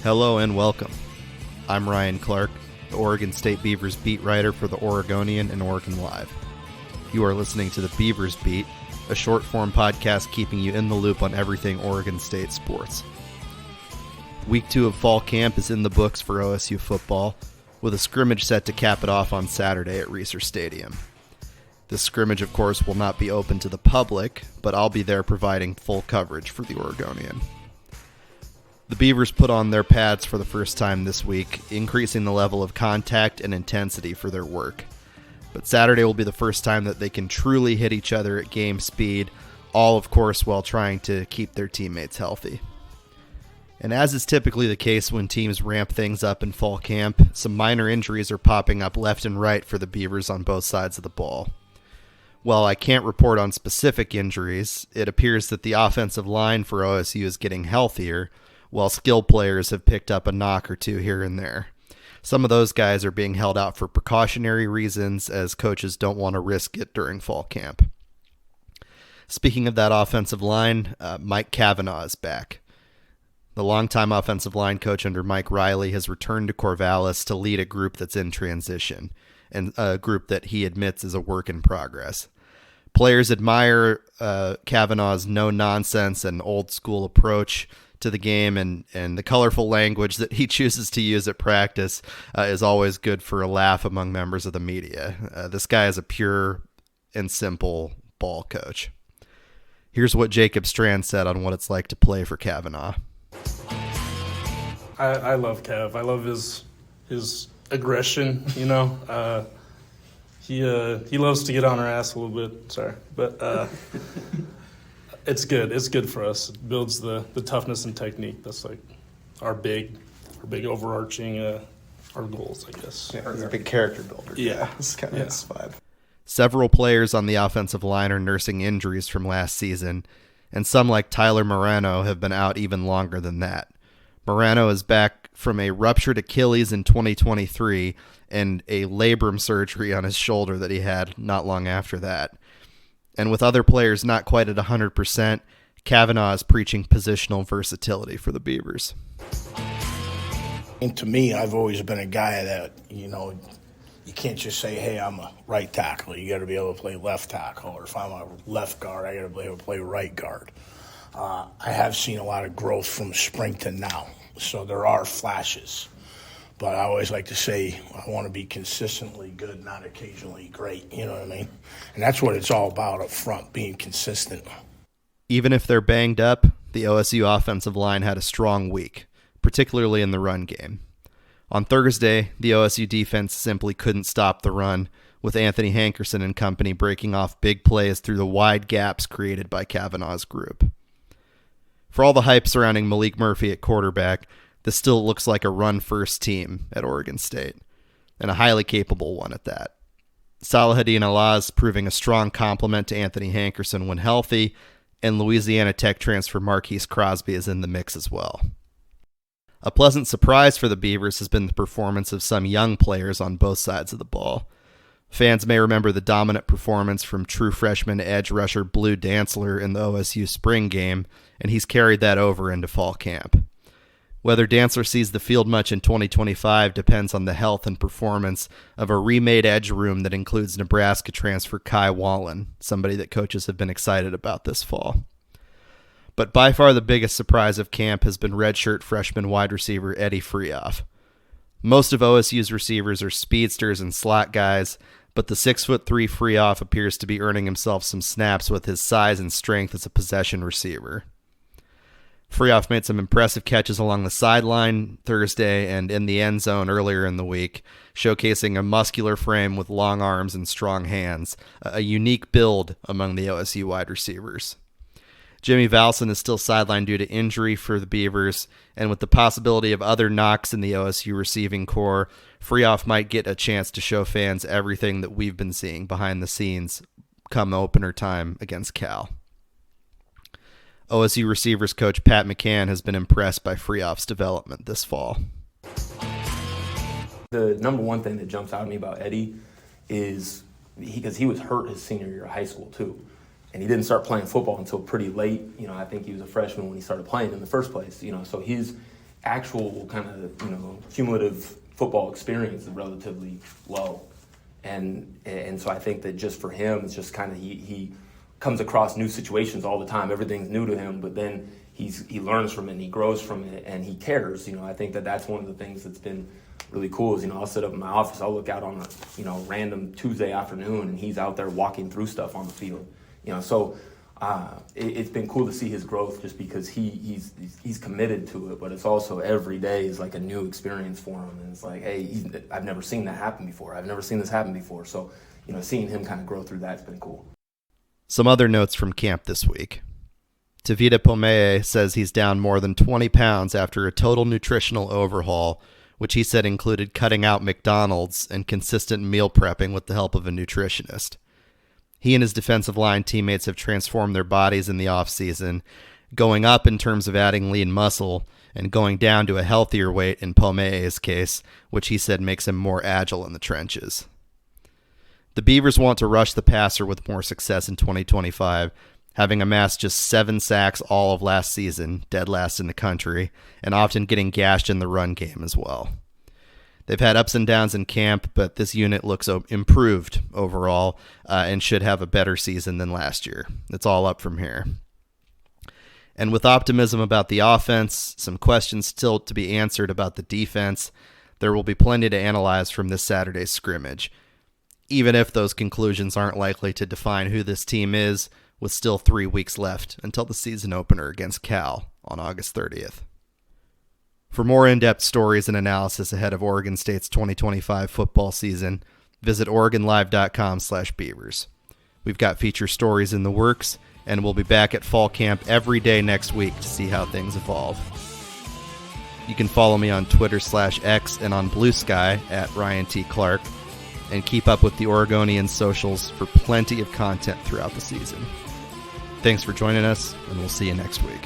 Hello and welcome. I'm Ryan Clark, the Oregon State Beavers beat writer for the Oregonian and Oregon Live. You are listening to the Beavers Beat, a short-form podcast keeping you in the loop on everything Oregon State sports. Week 2 of fall camp is in the books for OSU football, with a scrimmage set to cap it off on Saturday at Reser Stadium. This scrimmage, of course, will not be open to the public, but I'll be there providing full coverage for the Oregonian. The Beavers put on their pads for the first time this week, increasing the level of contact and intensity for their work. But Saturday will be the first time that they can truly hit each other at game speed, all, of course, while trying to keep their teammates healthy. And as is typically the case when teams ramp things up in fall camp, some minor injuries are popping up left and right for the Beavers on both sides of the ball. While I can't report on specific injuries, it appears that the offensive line for OSU is getting healthier, while skilled players have picked up a knock or two here and there. Some of those guys are being held out for precautionary reasons, as coaches don't want to risk it during fall camp. Speaking of that offensive line, Mike Cavanaugh is back. The longtime offensive line coach under Mike Riley has returned to Corvallis to lead a group that's in transition, and a group that he admits is a work in progress. Players admire Cavanaugh's no-nonsense and old-school approach to the game, and the colorful language that he chooses to use at practice is always good for a laugh among members of the media. This guy is a pure and simple ball coach. Here's what Jacob Strand said on what it's like to play for Cavanaugh. I love Cav. I love his aggression, you know. He loves to get on our ass a little bit. Sorry. But it's good. It's good for us. It builds the toughness and technique. That's like our big overarching our goals, I guess. Yeah, he's a big character builder. Yeah. It's kind of his vibe. Several players on the offensive line are nursing injuries from last season, and some, like Tyler Morano, have been out even longer than that. Morano is back from a ruptured Achilles in 2023 and a labrum surgery on his shoulder that he had not long after that. And with other players not quite at 100%, Cavanaugh is preaching positional versatility for the Beavers. And to me, I've always been a guy that, you know, you can't just say, hey, I'm a right tackle. You got to be able to play left tackle. Or if I'm a left guard, I got to be able to play right guard. I have seen a lot of growth from spring to now. So there are flashes. But I always like to say I want to be consistently good, not occasionally great. You know what I mean? And that's what it's all about up front, being consistent. Even if they're banged up, the OSU offensive line had a strong week, particularly in the run game. On Thursday, the OSU defense simply couldn't stop the run, with Anthony Hankerson and company breaking off big plays through the wide gaps created by Cavanaugh's group. For all the hype surrounding Malik Murphy at quarterback, this still looks like a run-first team at Oregon State, and a highly capable one at that. Salahadin Alaz proving a strong complement to Anthony Hankerson when healthy, and Louisiana Tech transfer Marquise Crosby is in the mix as well. A pleasant surprise for the Beavers has been the performance of some young players on both sides of the ball. Fans may remember the dominant performance from true freshman edge rusher Blue Dantzler in the OSU spring game, and he's carried that over into fall camp. Whether Dantzler sees the field much in 2025 depends on the health and performance of a remade edge room that includes Nebraska transfer Kai Wallen, somebody that coaches have been excited about this fall. But by far the biggest surprise of camp has been redshirt freshman wide receiver Eddie Freoff. Most of OSU's receivers are speedsters and slot guys, but the 6'3" Freoff appears to be earning himself some snaps with his size and strength as a possession receiver. Freoff made some impressive catches along the sideline Thursday and in the end zone earlier in the week, showcasing a muscular frame with long arms and strong hands, a unique build among the OSU wide receivers. Jimmy Valson is still sidelined due to injury for the Beavers, and with the possibility of other knocks in the OSU receiving corps, Freoff might get a chance to show fans everything that we've been seeing behind the scenes come opener time against Cal. OSU receivers coach Pat McCann has been impressed by Freoff's development this fall. The number one thing that jumps out at me about Eddie is because he was hurt his senior year of high school too. And he didn't start playing football until pretty late. I think he was a freshman when he started playing in the first place. So he's actual kind of cumulative football experience is relatively low, and so I think that just for him, it's just kind of he comes across new situations all the time. Everything's new to him, but then he learns from it, and he grows from it, and he cares. I think that that's one of the things that's been really cool is, I'll sit up in my office, I'll look out on a, random Tuesday afternoon, and he's out there walking through stuff on the field. So it's been cool to see his growth just because he's committed to it, but it's also every day is like a new experience for him. And it's like, hey, I've never seen that happen before. I've never seen this happen before. So, seeing him kind of grow through that's been cool. Some other notes from camp this week. Tavita Pomeye says he's down more than 20 pounds after a total nutritional overhaul, which he said included cutting out McDonald's and consistent meal prepping with the help of a nutritionist. He and his defensive line teammates have transformed their bodies in the offseason, going up in terms of adding lean muscle and going down to a healthier weight in Pomeye's case, which he said makes him more agile in the trenches. The Beavers want to rush the passer with more success in 2025, having amassed just 7 sacks all of last season, dead last in the country, and often getting gashed in the run game as well. They've had ups and downs in camp, but this unit looks improved overall and should have a better season than last year. It's all up from here. And with optimism about the offense, some questions still to be answered about the defense, there will be plenty to analyze from this Saturday's scrimmage, even if those conclusions aren't likely to define who this team is, with still 3 weeks left until the season opener against Cal on August 30th. For more in-depth stories and analysis ahead of Oregon State's 2025 football season, visit OregonLive.com/Beavers. We've got feature stories in the works, and we'll be back at fall camp every day next week to see how things evolve. You can follow me on Twitter/X and on Blue Sky at Ryan T. Clark, and keep up with the Oregonian socials for plenty of content throughout the season. Thanks for joining us, and we'll see you next week.